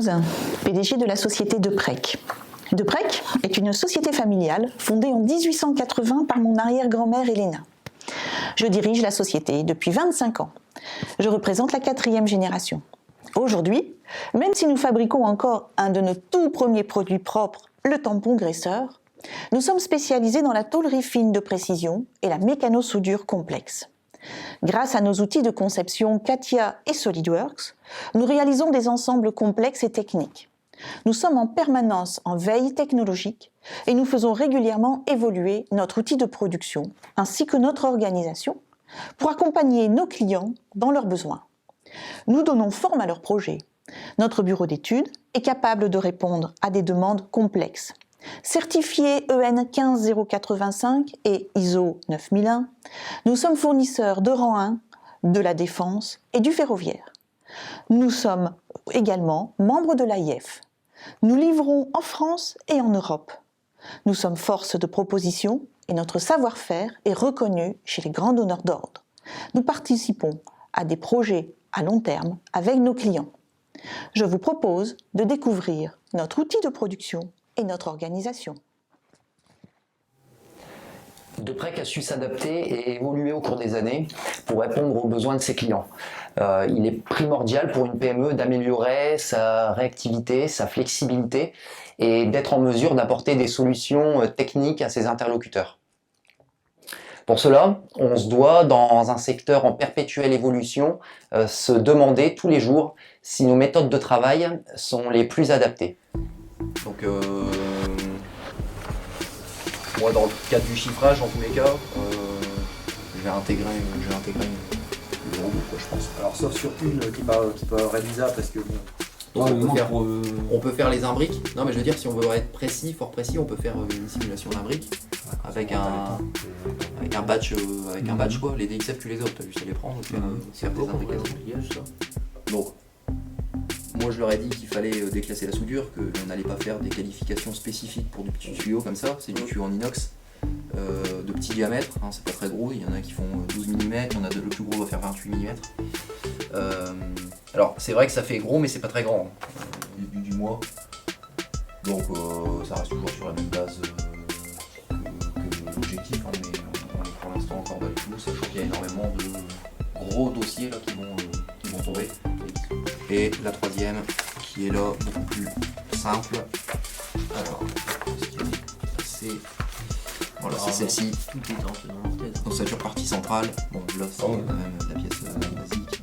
épouse, PDG de la société Deprec. Deprec est une société familiale fondée en 1880 par mon arrière-grand-mère Helena. Je dirige la société depuis 25 ans. Je représente la 4e génération. Aujourd'hui, même si nous fabriquons encore un de nos tout premiers produits propres, le tampon graisseur, nous sommes spécialisés dans la tôlerie fine de précision et la mécano-soudure complexe. Grâce à nos outils de conception CATIA et SolidWorks, nous réalisons des ensembles complexes et techniques. Nous sommes en permanence en veille technologique et nous faisons régulièrement évoluer notre outil de production ainsi que notre organisation pour accompagner nos clients dans leurs besoins. Nous donnons forme à leurs projets. Notre bureau d'études est capable de répondre à des demandes complexes. Certifiés EN 15085 et ISO 9001, nous sommes fournisseurs de rang 1, de la défense et du ferroviaire. Nous sommes également membres de l'AIF. Nous livrons en France et en Europe. Nous sommes force de proposition et notre savoir-faire est reconnu chez les grands donneurs d'ordre. Nous participons à des projets à long terme avec nos clients. Je vous propose de découvrir notre outil de production et notre organisation. Deprec a su s'adapter et évoluer au cours des années pour répondre aux besoins de ses clients. Il est primordial pour une PME d'améliorer sa réactivité, sa flexibilité et d'être en mesure d'apporter des solutions techniques à ses interlocuteurs. Pour cela, on se doit, dans un secteur en perpétuelle évolution, se demander tous les jours si nos méthodes de travail sont les plus adaptées. Donc moi dans le cadre du chiffrage en tous les cas, je vais intégrer le robot quoi, je pense. Alors sauf sur une qui peut réalisable parce que bon. Donc, on peut faire les imbriques. Non mais je veux dire si on veut être précis, fort précis, on peut faire une simulation d'imbriques avec un batch quoi, les DXF puis les autres, t'as vu ça les prendre, faire des imbrications. Donc moi je leur ai dit qu'il fallait déclasser la soudure, qu'on n'allait pas faire des qualifications spécifiques pour du petit tuyau comme ça, c'est du tuyau en inox de petit diamètre, hein, c'est pas très gros, il y en a qui font 12 mm, il y en a le plus gros va faire 28 mm. Alors c'est vrai que ça fait gros mais c'est pas très grand, du mois, donc ça reste toujours sur la même base que l'objectif, hein, mais on est pour l'instant encore dans les clous, sachant qu'il y a énormément de gros dossiers là qui vont tomber. Et la troisième qui est là, beaucoup plus simple. Alors, c'est voilà, c'est celle-ci. Tout est dans leur tête. Ossature partie centrale. Bon, là c'est quand même la pièce basique.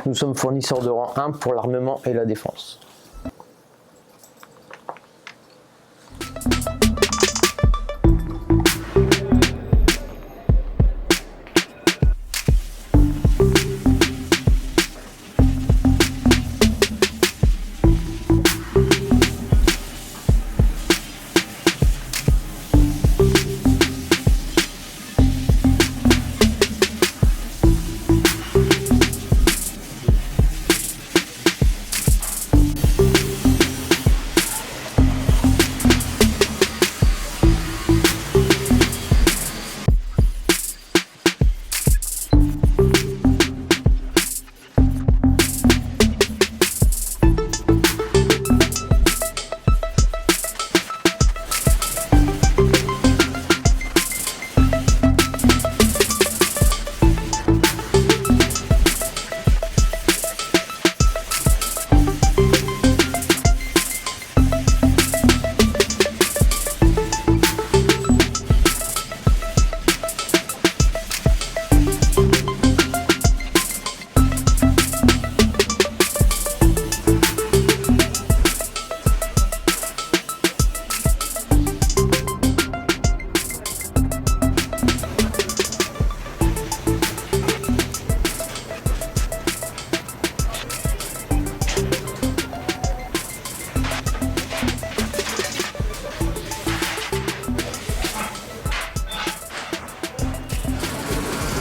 Nous sommes fournisseurs de rang 1 pour l'armement et la défense.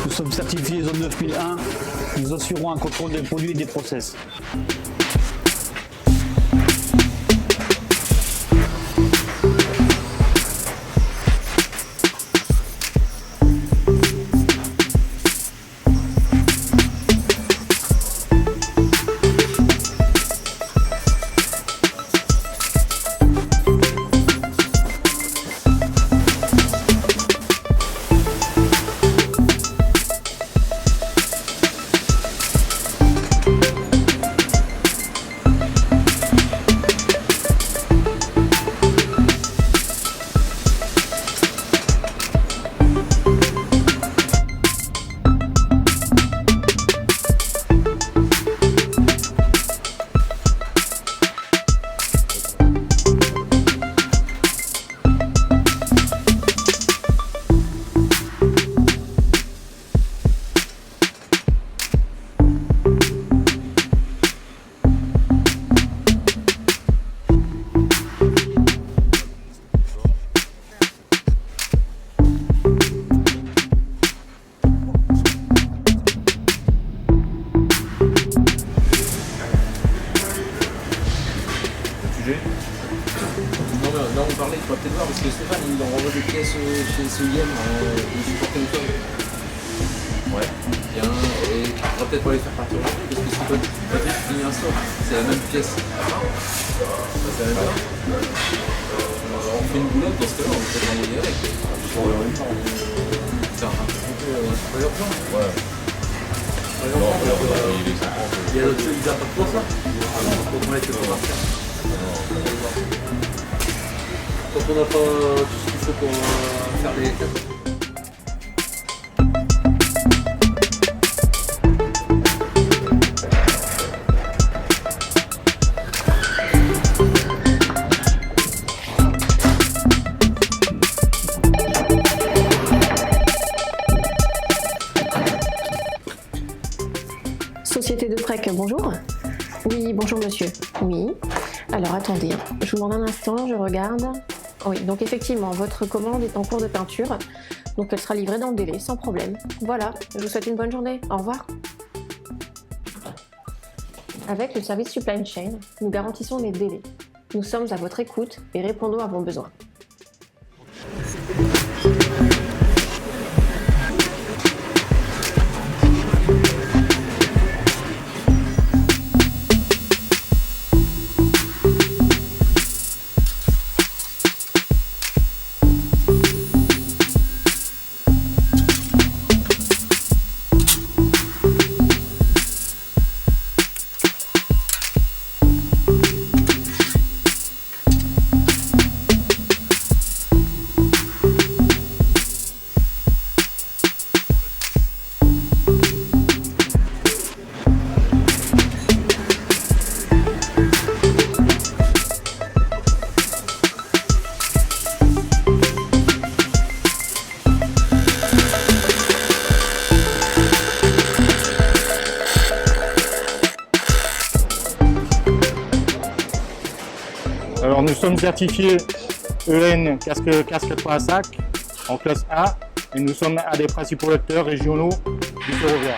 Nous sommes certifiés zone 9001. Nous assurons un contrôle des produits et des process. journée, tu vas peut-être voir, parce que Stéphane, il envoie des pièces chez ce IM, il supporte téléphone. Ouais. Bien, et tu pourras peut-être pas les faire partir aujourd'hui, parce que si toi, tu finis un sort, c'est la même pièce. C'est la même chose. On fait une boulotte dans ce cas-là, on peut l'envoyer avec. C'est un peu urgent. Ouais. Il y a d'autres choses, ils n'apportent pas ça. Quand on a été partir. Quand on n'a pas tout ce qu'il faut pour faire les cadeaux. Société de Prec, bonjour. Oui, bonjour monsieur. Oui. Alors attendez, je vous demande un instant, je regarde. Oui, donc effectivement, votre commande est en cours de peinture, donc elle sera livrée dans le délai, sans problème. Voilà, je vous souhaite une bonne journée. Au revoir. Avec le service Supply Chain, nous garantissons les délais. Nous sommes à votre écoute et répondons à vos besoins. Alors nous sommes certifiés EN casque 3 à sac en classe A et nous sommes à des principaux acteurs régionaux du ferroviaire.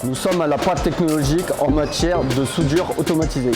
Nous sommes à la pointe technologique en matière de soudure automatisée.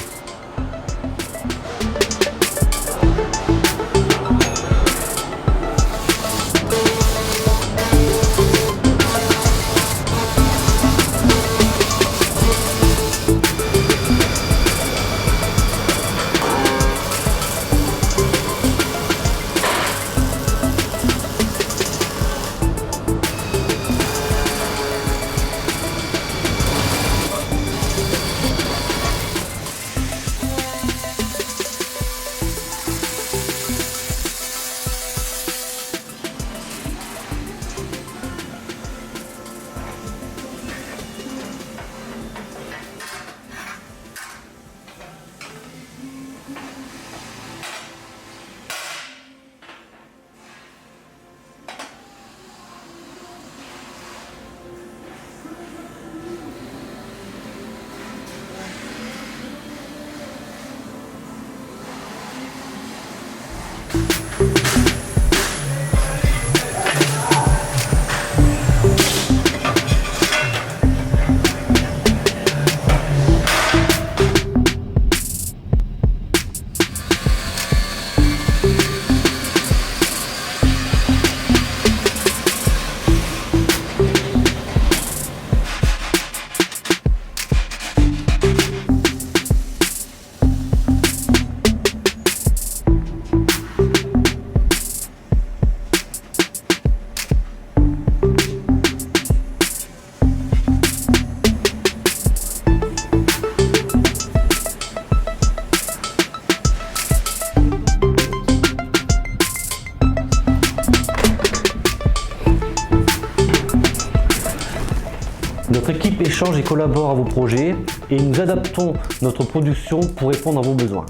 Notre équipe échange et collabore à vos projets et nous adaptons notre production pour répondre à vos besoins.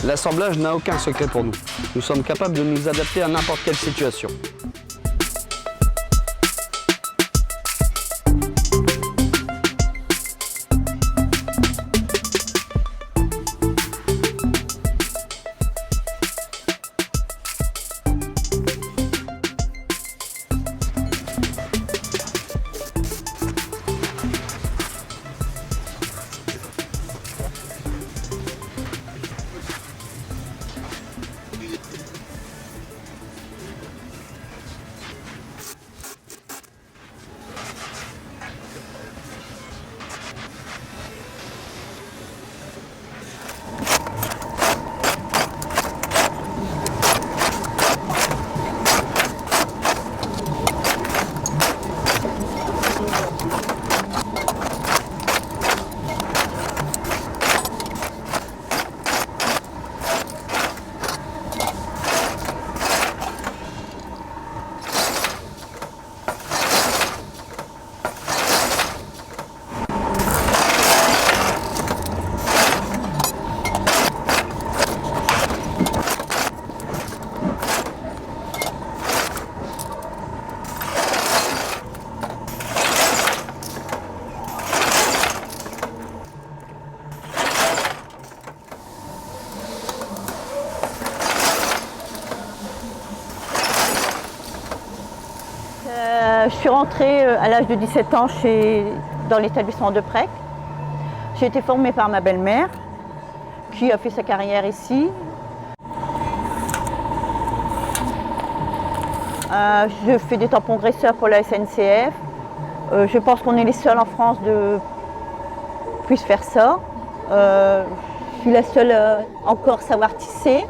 L'assemblage n'a aucun secret pour nous. Nous sommes capables de nous adapter à n'importe quelle situation. Je suis rentrée à l'âge de 17 ans dans l'établissement de Prec. J'ai été formée par ma belle-mère qui a fait sa carrière ici. Je fais des tampons graisseurs pour la SNCF. Je pense qu'on est les seuls en France de puisse faire ça. Je suis la seule encore savoir tisser.